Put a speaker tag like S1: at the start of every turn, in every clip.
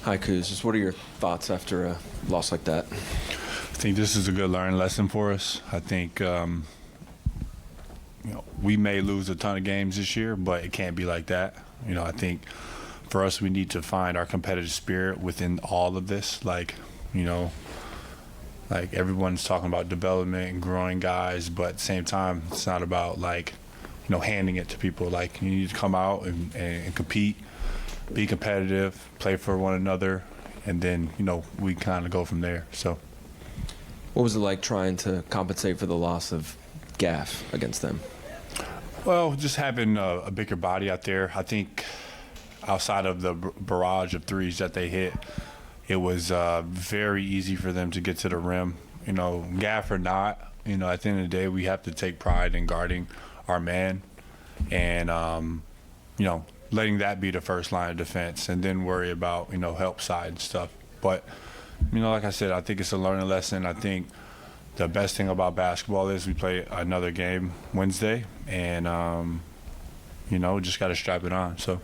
S1: Hi, Kuz. Just what are your thoughts after a loss like that?
S2: I think this is a good learning lesson for us. I think we may lose a ton of games this year, but it can't be like that. I think for us, we need to find our competitive spirit within all of this. Like everyone's talking about development and growing guys, but at the same time, it's not about handing it to people. Like, you need to come out and compete, be competitive, play for one another, and then we kind of go from there. So,
S1: what was it like trying to compensate for the loss of Gaff against them?
S2: Well, just having a bigger body out there. I think outside of the barrage of threes that they hit, it was very easy for them to get to the rim. Gaff or not, at the end of the day, we have to take pride in guarding our man and, letting that be the first line of defense and then worry about, help side and stuff. But, like I said, I think it's a learning lesson. I think the best thing about basketball is we play another game Wednesday and, just got to strap it on. So.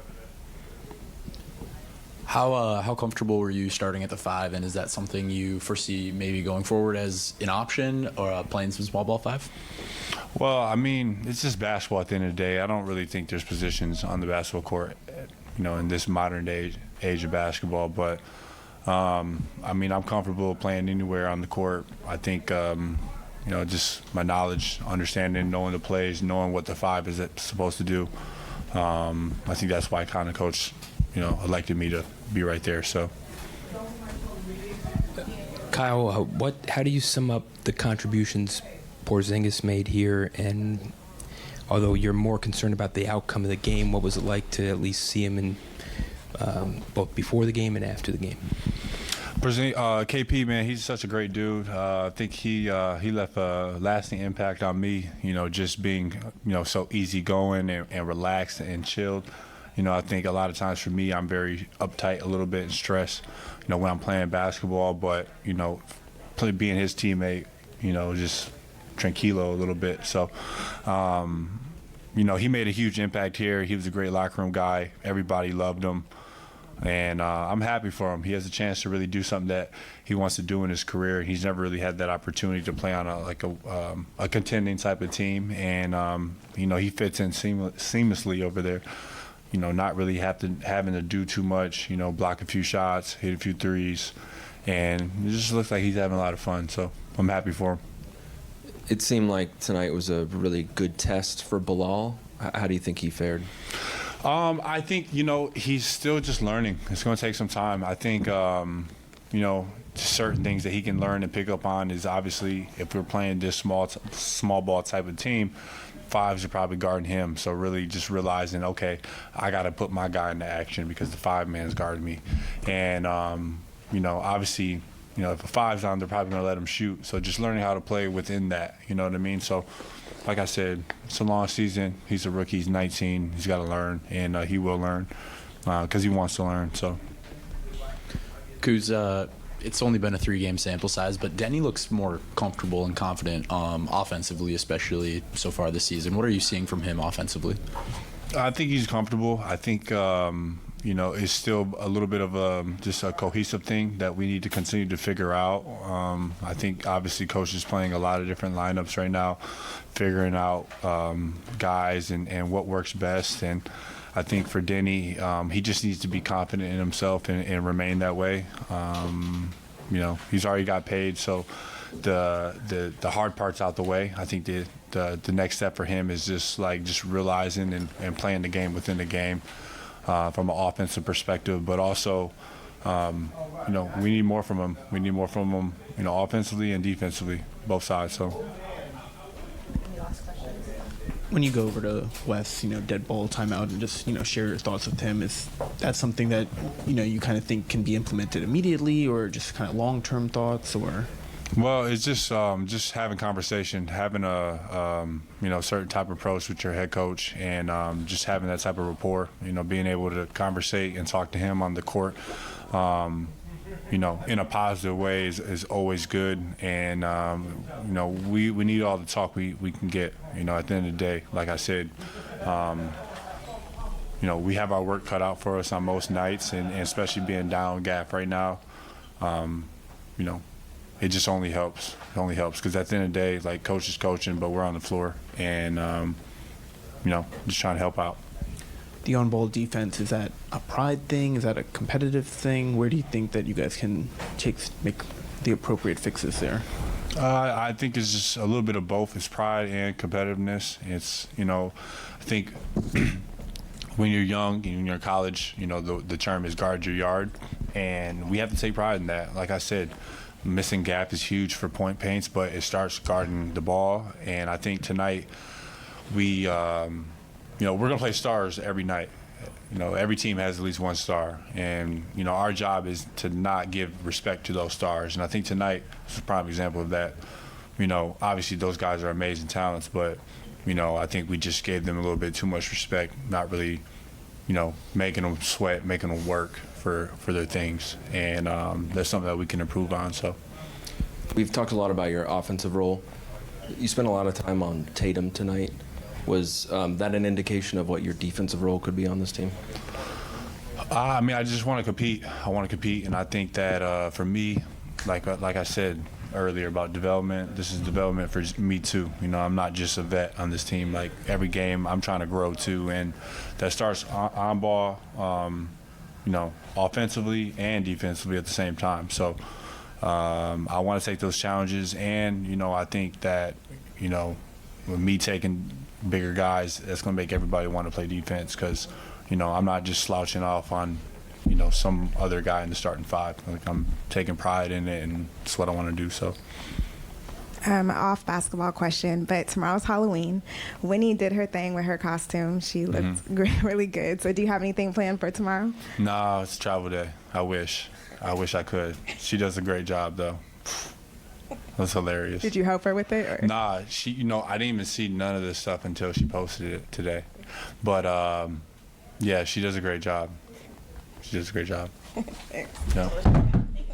S3: How comfortable were you starting at the 5, and is that something you foresee maybe going forward as an option or playing some small ball 5?
S2: Well, I mean, it's just basketball at the end of the day. I don't really think there's positions on the basketball court, in this modern age of basketball. But, I'm comfortable playing anywhere on the court. I think, just my knowledge, understanding, knowing the plays, knowing what the 5 is supposed to do. I think that's why kind of coach, elected me to be right there. So,
S4: Kyle, how do you sum up the contributions Porzingis made here? And although you're more concerned about the outcome of the game, what was it like to at least see him in both before the game and after the game?
S2: KP, man, he's such a great dude. I think he left a lasting impact on me. Just being so easygoing and relaxed and chilled. I think a lot of times for me, I'm very uptight a little bit and stressed, when I'm playing basketball. But, being his teammate, just tranquilo a little bit. So, he made a huge impact here. He was a great locker room guy. Everybody loved him. And I'm happy for him. He has a chance to really do something that he wants to do in his career. He's never really had that opportunity to play on a contending type of team. And, he fits in seamlessly over there. Not really having to do too much, block a few shots, hit a few threes, and it just looks like he's having a lot of fun. So I'm happy for him.
S1: It seemed like tonight was a really good test for Bilal. How do you think he fared?
S2: I think, he's still just learning. It's going to take some time. I think, certain things that he can learn and pick up on is obviously if we're playing this small ball type of team, 5s are probably guarding him. So really just realizing, okay, I got to put my guy into action because the 5-man's guarding me. And, obviously, if a 5's on, they're probably going to let him shoot. So just learning how to play within that, you know what I mean? So, like I said, it's a long season. He's a rookie. He's 19. He's got to learn, and he will learn because he wants to learn. So,
S3: Kuz, it's only been a 3-game sample size, but Denny looks more comfortable and confident offensively, especially so far this season. What are you seeing from him offensively?
S2: I think he's comfortable. I think, it's still a little bit of just a cohesive thing that we need to continue to figure out. I think, obviously, Coach is playing a lot of different lineups right now, figuring out guys and what works best. And I think for Denny, he just needs to be confident in himself and remain that way. He's already got paid, so the hard part's out the way. I think the next step for him is just realizing and playing the game within the game from an offensive perspective, but also we need more from him. We need more from him, offensively and defensively, both sides. So.
S5: When you go over to Wes, dead ball timeout and just, share your thoughts with him, is that something that, you kind of think can be implemented immediately or just kind of long-term thoughts or?
S2: Well, it's just having conversation, having a, certain type of approach with your head coach and just having that type of rapport, being able to conversate and talk to him on the court, in a positive way is always good. And, we need all the talk we can get, at the end of the day. Like I said, we have our work cut out for us on most nights, and especially being down Gaff right now, it just only helps. It only helps because at the end of the day, like, coach is coaching, but we're on the floor, and just trying to help out.
S5: The on-ball defense, is that a pride thing? Is that a competitive thing? Where do you think that you guys can make the appropriate fixes there?
S2: I think it's just a little bit of both. It's pride and competitiveness. It's, I think when you're young and when you're in college, the term is guard your yard, and we have to take pride in that. Like I said, missing gap is huge for point paints, but it starts guarding the ball. And I think tonight we're going to play stars every night. Every team has at least one star, and our job is to not give respect to those stars. And I think tonight is a prime example of that. Obviously those guys are amazing talents, but I think we just gave them a little bit too much respect, not really, making them sweat, making them work for their things, and that's something that we can improve on. So
S1: We've talked a lot about your offensive role. You spent a lot of time on Tatum tonight. Was that an indication of what your defensive role could be on this team?
S2: I just want to compete. I want to compete, and I think that for me, like I said earlier about development, this is development for me too. I'm not just a vet on this team. Like, every game, I'm trying to grow too, and that starts on ball, offensively and defensively at the same time. So I want to take those challenges, and I think that with me taking bigger guys, that's going to make everybody want to play defense, because I'm not just slouching off on some other guy in the starting five. Like, I'm taking pride in it, and it's what I want to do. So
S6: off basketball question, but tomorrow's Halloween. Winnie did her thing with her costume. She looked really good. So do you have anything planned for tomorrow?
S2: No, it's travel day. I wish I could. She does a great job though. That's hilarious.
S6: Did you help her with it? Or?
S2: Nah, she, I didn't even see none of this stuff until she posted it today. But yeah, she does a great job. She does a great job.
S6: Thanks.
S2: Yeah.